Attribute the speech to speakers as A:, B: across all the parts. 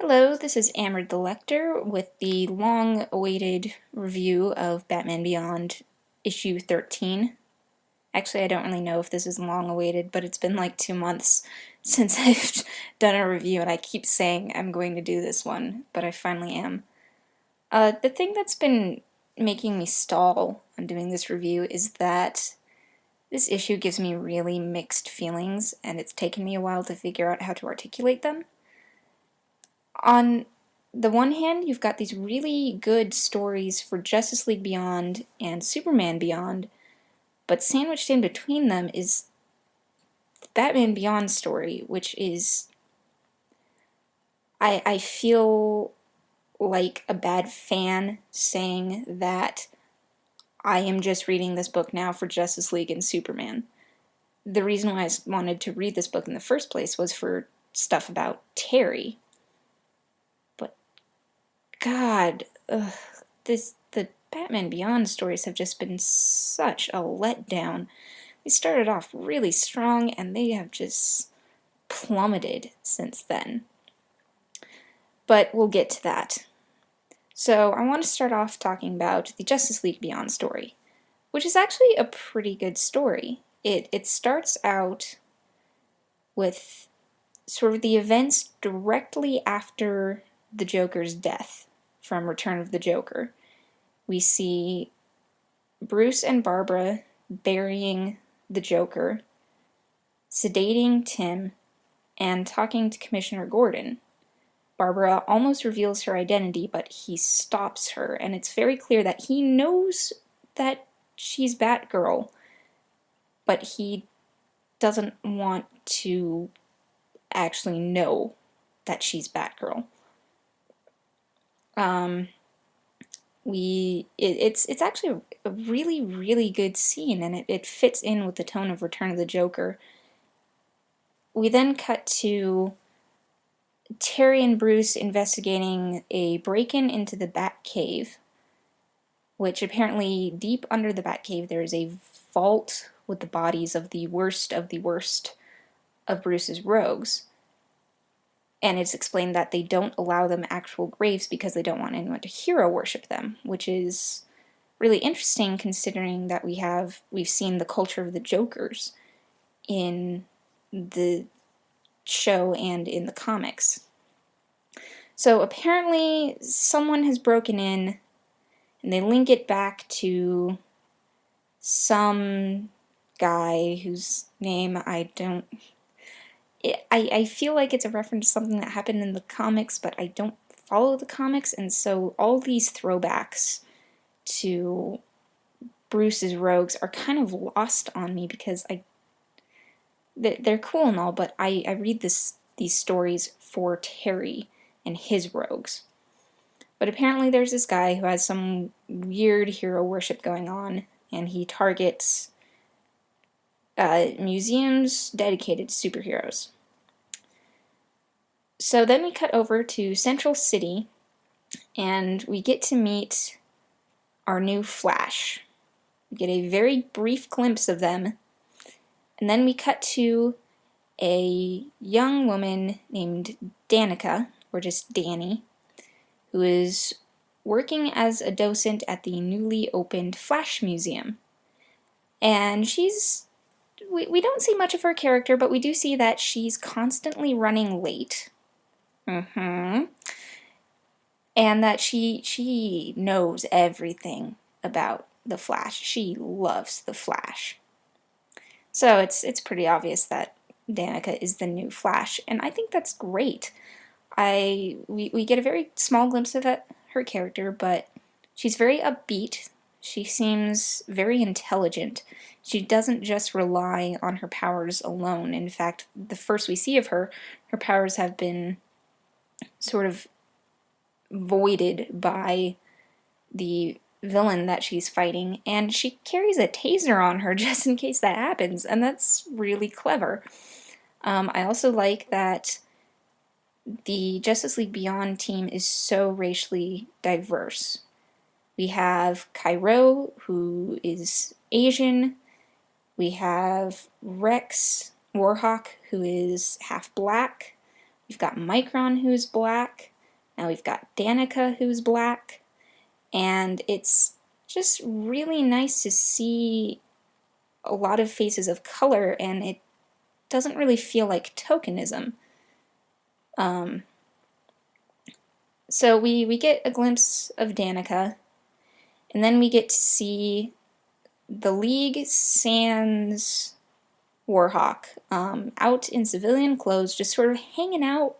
A: Hello, this is Amber the Lector with the long-awaited review of Batman Beyond issue 13. Actually, I don't really know if this is long-awaited, but it's been like 2 months since I've done a review, and I keep saying I'm going to do this one, but I finally am. The thing that's been making me stall on doing this review is that this issue gives me really mixed feelings, and it's taken me a while to figure out how to articulate them. On the one hand, you've got these really good stories for Justice League Beyond and Superman Beyond, but sandwiched in between them is the Batman Beyond story, which is... I feel like a bad fan saying that I am just reading this book now for Justice League and Superman. The reason why I wanted to read this book in the first place was for stuff about Terry. God, the Batman Beyond stories have just been such a letdown. They started off really strong, and they have just plummeted since then. But we'll get to that. So I want to start off talking about the Justice League Beyond story, which is actually a pretty good story. It starts out with sort of the events directly after the Joker's death from Return of the Joker. We see Bruce and Barbara burying the Joker, sedating Tim, and talking to Commissioner Gordon. Barbara almost reveals her identity, but he stops her, and it's very clear that he knows that she's Batgirl, but he doesn't want to actually know that she's Batgirl. It's actually a really, really good scene, and it fits in with the tone of Return of the Joker. We then cut to Terry and Bruce investigating a break-in into the Batcave, which apparently deep under the Batcave there is a vault with the bodies of the worst of Bruce's rogues. And it's explained that they don't allow them actual graves because they don't want anyone to hero worship them, which is really interesting considering that we've seen the culture of the Jokers in the show and in the comics. So apparently someone has broken in, and they link it back to some guy whose name I don't... I feel like it's a reference to something that happened in the comics, but I don't follow the comics, and so all these throwbacks to Bruce's rogues are kind of lost on me because they're cool and all, but I read these stories for Terry and his rogues. But apparently there's this guy who has some weird hero worship going on, and he targets museums dedicated to superheroes. So then we cut over to Central City, and we get to meet our new Flash. We get a very brief glimpse of them, and then we cut to a young woman named Danica, or just Danny, who is working as a docent at the newly opened Flash Museum. And we don't see much of her character, but we do see that she's constantly running late. And that she knows everything about the Flash. She loves the Flash. So it's pretty obvious that Danica is the new Flash, and I think that's great. We get a very small glimpse of her character, but she's very upbeat. She seems very intelligent. She doesn't just rely on her powers alone. In fact, the first we see of her powers have been sort of voided by the villain that she's fighting, and she carries a taser on her just in case that happens, and that's really clever. I also like that the Justice League Beyond team is so racially diverse. We have Cairo, who is Asian. We have Rex Warhawk, who is half black. We've got Micron, who's black. Now we've got Danica, who's black. And it's just really nice to see a lot of faces of color, and it doesn't really feel like tokenism. So we get a glimpse of Danica, and then we get to see the League sans Warhawk out in civilian clothes, just sort of hanging out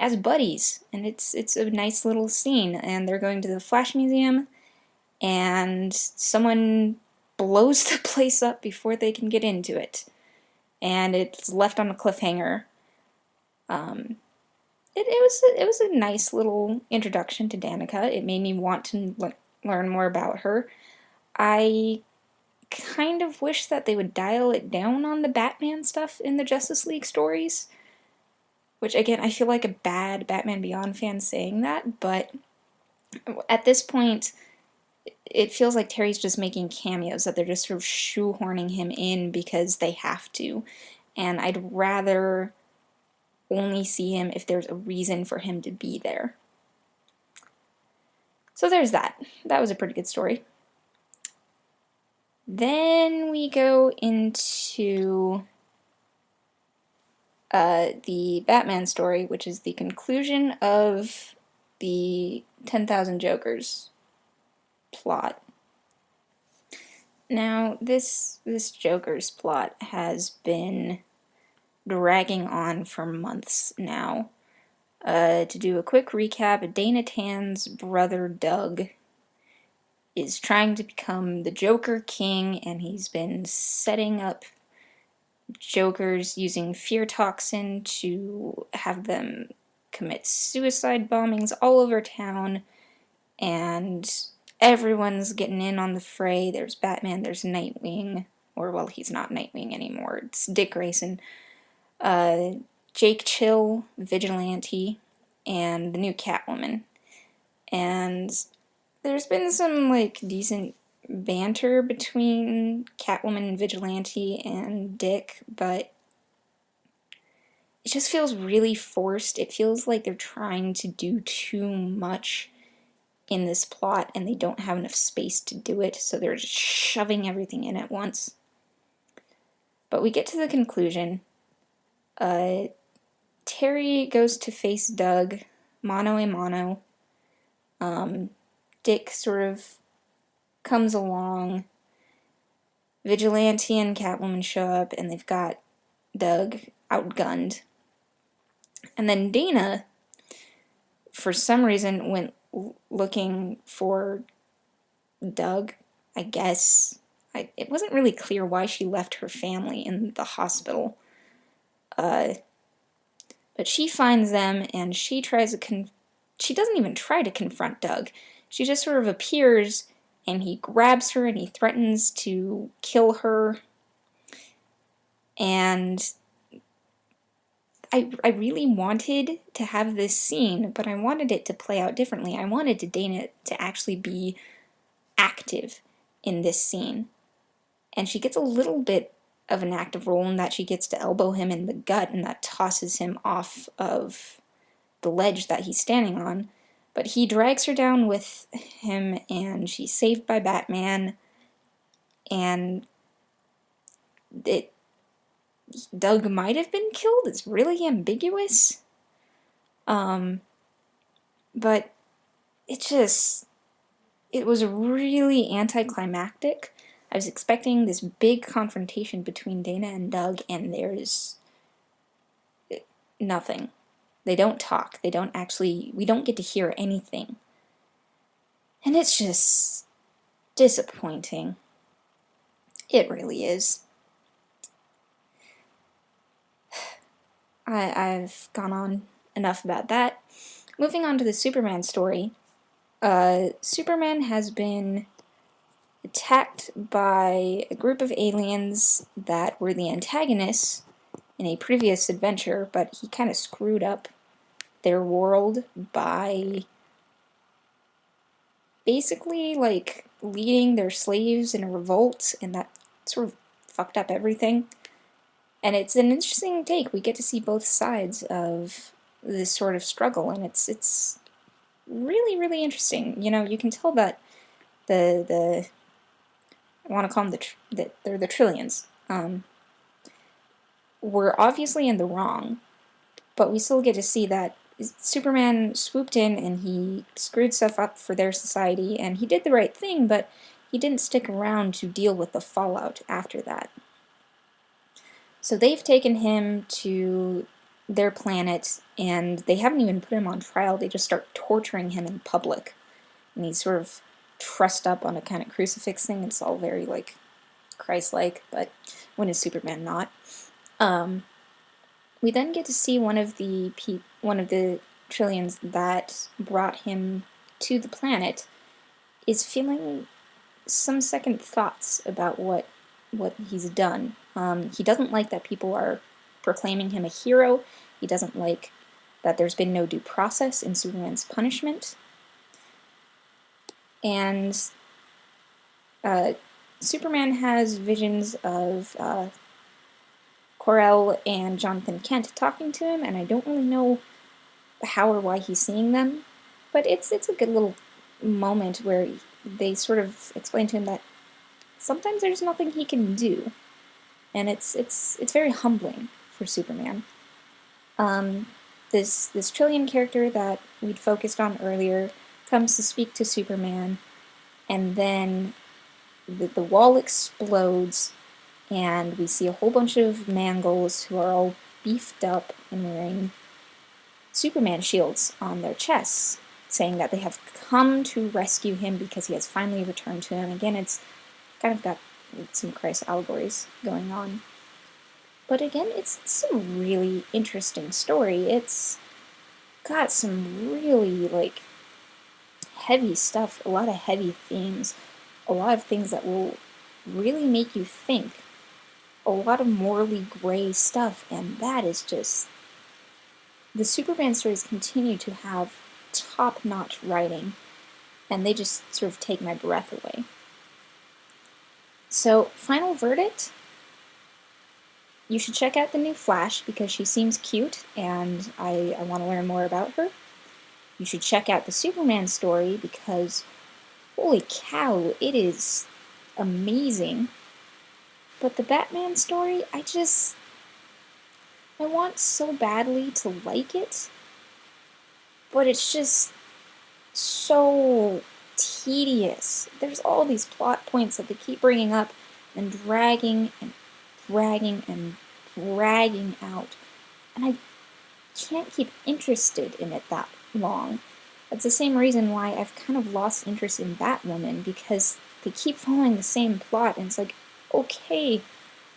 A: as buddies, and it's a nice little scene. And they're going to the Flash Museum, and someone blows the place up before they can get into it, and it's left on a cliffhanger. It was a nice little introduction to Danica. It made me want to learn more about her. I kind of wish that they would dial it down on the Batman stuff in the Justice League stories, which again, I feel like a bad Batman Beyond fan saying that, but at this point, it feels like Terry's just making cameos, that they're just sort of shoehorning him in because they have to, and I'd rather only see him if there's a reason for him to be there. So there's that. That was a pretty good story. Then we go into the Batman story, which is the conclusion of the 10,000 Jokers plot. Now, this Joker's plot has been dragging on for months now. To do a quick recap, Dana Tan's brother Doug is trying to become the Joker King, and he's been setting up Jokers using fear toxin to have them commit suicide bombings all over town, and everyone's getting in on the fray. There's Batman, there's Nightwing, or well, he's not Nightwing anymore, it's Dick Grayson, Jake Chill, Vigilante, and the new Catwoman. And there's been some, like, decent banter between Catwoman and Vigilante and Dick, but it just feels really forced. It feels like they're trying to do too much in this plot, and they don't have enough space to do it, so they're just shoving everything in at once. But we get to the conclusion. Terry goes to face Doug, mano a mano. Dick sort of comes along. Vigilante and Catwoman show up, and they've got Doug outgunned. And then Dana, for some reason, went looking for Doug, I guess. It wasn't really clear why she left her family in the hospital. But she finds them, and she tries to she doesn't even try to confront Doug. She just sort of appears, and he grabs her, and he threatens to kill her. And I really wanted to have this scene, but I wanted it to play out differently. I wanted Dana to actually be active in this scene. And she gets a little bit of an active role in that she gets to elbow him in the gut, and that tosses him off of the ledge that he's standing on. But he drags her down with him, and she's saved by Batman, and Doug might have been killed. It's really ambiguous. But it was really anticlimactic. I was expecting this big confrontation between Dana and Doug, and there's nothing. They don't talk. We don't get to hear anything. And it's just disappointing. It really is. I've gone on enough about that. Moving on to the Superman story. Superman has been attacked by a group of aliens that were the antagonists in a previous adventure, but he kind of screwed up their world by basically, like, leading their slaves in a revolt, and that sort of fucked up everything. And it's an interesting take. We get to see both sides of this sort of struggle, and it's really, really interesting. You know, you can tell that the I want to call them they're the Trillions. Were obviously in the wrong, but we still get to see that Superman swooped in and he screwed stuff up for their society, and he did the right thing, but he didn't stick around to deal with the fallout after that. So they've taken him to their planet, and they haven't even put him on trial, they just start torturing him in public. And he's sort of trussed up on a kind of crucifix thing. It's all very, like, Christ-like, but when is Superman not? We then get to see one of the Trillions that brought him to the planet is feeling some second thoughts about what he's done. He doesn't like that people are proclaiming him a hero. He doesn't like that there's been no due process in Superman's punishment. And Superman has visions of Jor-El and Jonathan Kent talking to him, and I don't really know how or why he's seeing them, but it's a good little moment where they sort of explain to him that sometimes there's nothing he can do, and it's very humbling for Superman. This Trillion character that we'd focused on earlier comes to speak to Superman, and then the wall explodes, and we see a whole bunch of Mangles who are all beefed up and wearing Superman shields on their chests, saying that they have come to rescue him because he has finally returned to him. Again, it's kind of got some Christ allegories going on. But again, it's a really interesting story. It's got some really, like, heavy stuff, a lot of heavy themes, a lot of things that will really make you think, a lot of morally gray stuff, and that is just... The Superman stories continue to have top-notch writing, and they just sort of take my breath away. So, final verdict? You should check out the new Flash because she seems cute, and I want to learn more about her. You should check out the Superman story because, holy cow, it is amazing. But the Batman story, I want so badly to like it, but it's just so tedious. There's all these plot points that they keep bringing up and dragging and dragging and dragging out, and I can't keep interested in it that long. That's the same reason why I've kind of lost interest in Batwoman, because they keep following the same plot, and it's like, okay,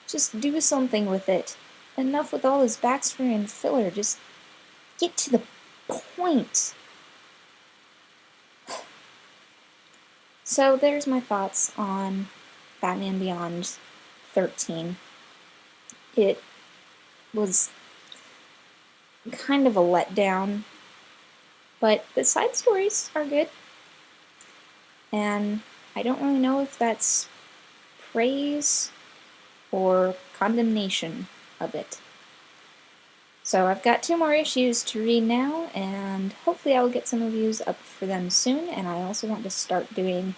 A: just do something with it. Enough with all this backstory and filler, just get to the point. So there's my thoughts on Batman Beyond 13. It was kind of a letdown, but the side stories are good. And I don't really know if that's praise or condemnation of it. So I've got 2 more issues to read now, and hopefully I'll get some reviews up for them soon, and I also want to start doing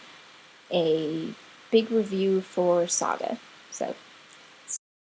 A: a big review for Saga. So